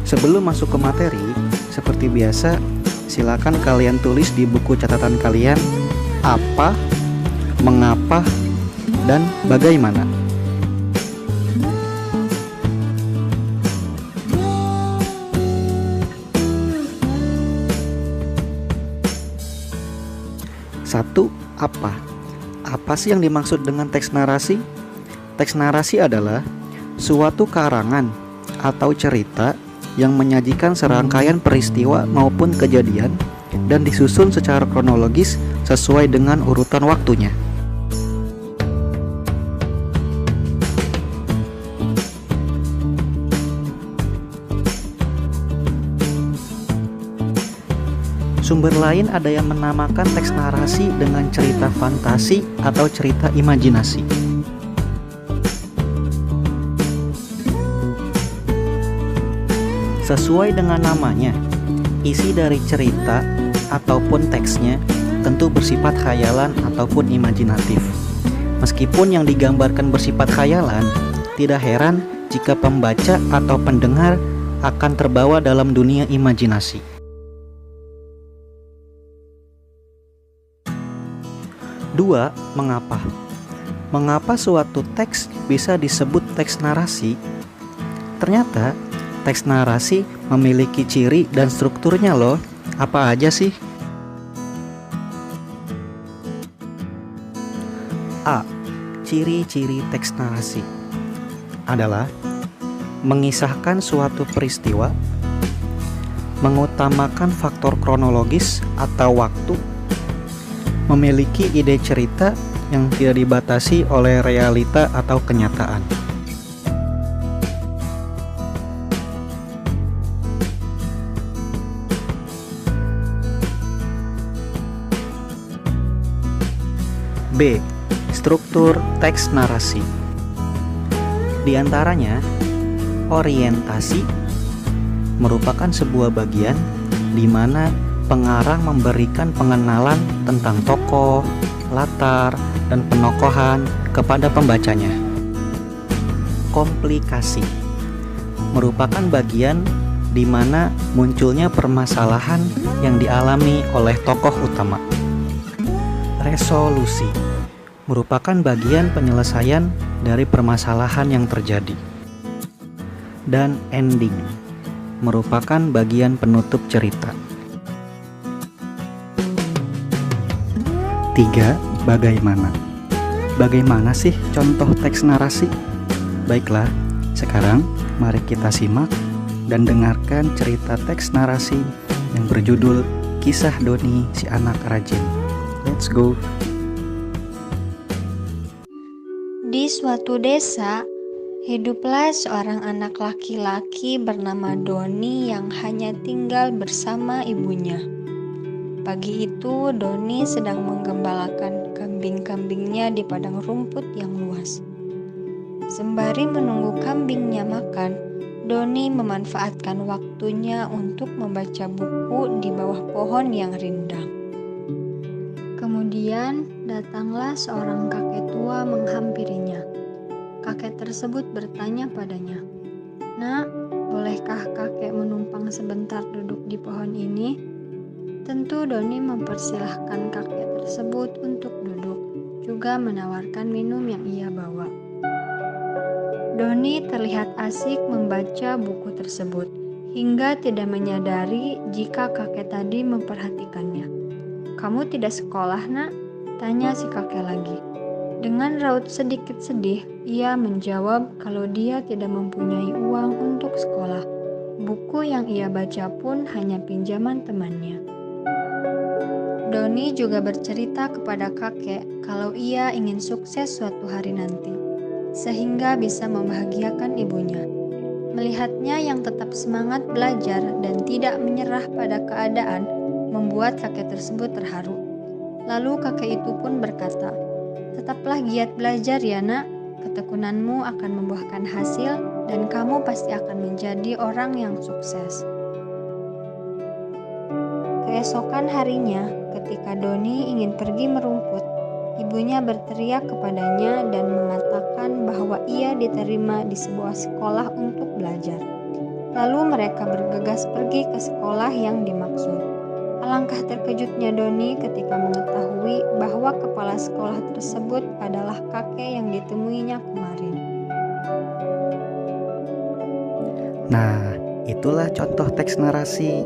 Sebelum masuk ke materi, seperti biasa, silakan kalian tulis di buku catatan kalian apa, mengapa, dan bagaimana. Satu, apa? Apa sih yang dimaksud dengan teks narasi? Teks narasi adalah suatu karangan atau cerita yang menyajikan serangkaian peristiwa maupun kejadian dan disusun secara kronologis sesuai dengan urutan waktunya. Sumber lain ada yang menamakan teks narasi dengan cerita fantasi atau cerita imajinasi. Sesuai dengan namanya, isi dari cerita ataupun teksnya tentu bersifat khayalan ataupun imajinatif. Meskipun yang digambarkan bersifat khayalan, tidak heran jika pembaca atau pendengar akan terbawa dalam dunia imajinasi. Dua, mengapa? Mengapa suatu teks bisa disebut teks narasi? Ternyata teks narasi memiliki ciri dan strukturnya loh. Apa aja sih? A. Ciri-ciri teks narasi adalah mengisahkan suatu peristiwa, mengutamakan faktor kronologis atau waktu, memiliki ide cerita yang tidak dibatasi oleh realita atau kenyataan. B. Struktur teks narasi. Di antaranya, orientasi merupakan sebuah bagian di mana pengarang memberikan pengenalan tentang tokoh, latar, dan penokohan kepada pembacanya. Komplikasi merupakan bagian di mana munculnya permasalahan yang dialami oleh tokoh utama. Resolusi merupakan bagian penyelesaian dari permasalahan yang terjadi. Dan ending merupakan bagian penutup cerita. 3. Bagaimana? Bagaimana sih contoh teks narasi? Baiklah, sekarang mari kita simak dan dengarkan cerita teks narasi yang berjudul Kisah Doni si Anak Rajin. Let's go. Di suatu desa, hiduplah seorang anak laki-laki bernama Doni yang hanya tinggal bersama ibunya. Pagi itu, Doni sedang menggembalakan kambing-kambingnya di padang rumput yang luas. Sembari menunggu kambingnya makan, Doni memanfaatkan waktunya untuk membaca buku di bawah pohon yang rindang. Kemudian, datanglah seorang kakek tua menghampirinya. Kakek tersebut bertanya padanya, "Nak, bolehkah kakek menumpang sebentar duduk di pohon ini?" Tentu Doni mempersilahkan kakek tersebut untuk duduk, juga menawarkan minum yang ia bawa. Doni terlihat asik membaca buku tersebut, hingga tidak menyadari jika kakek tadi memperhatikannya. "Kamu tidak sekolah, Nak?" tanya si kakek lagi. Dengan raut sedikit sedih, ia menjawab kalau dia tidak mempunyai uang untuk sekolah. Buku yang ia baca pun hanya pinjaman temannya. Doni juga bercerita kepada kakek kalau ia ingin sukses suatu hari nanti, sehingga bisa membahagiakan ibunya. Melihatnya yang tetap semangat belajar dan tidak menyerah pada keadaan, membuat kakek tersebut terharu. Lalu kakek itu pun berkata, "Tetaplah giat belajar ya nak, ketekunanmu akan membuahkan hasil dan kamu pasti akan menjadi orang yang sukses." Keesokan harinya, ketika Doni ingin pergi merumput, ibunya berteriak kepadanya dan mengatakan bahwa ia diterima di sebuah sekolah untuk belajar. Lalu mereka bergegas pergi ke sekolah yang dimaksud. Alangkah terkejutnya Doni ketika mengetahui bahwa kepala sekolah tersebut adalah kakek yang ditemuinya kemarin. Nah, itulah contoh teks narasi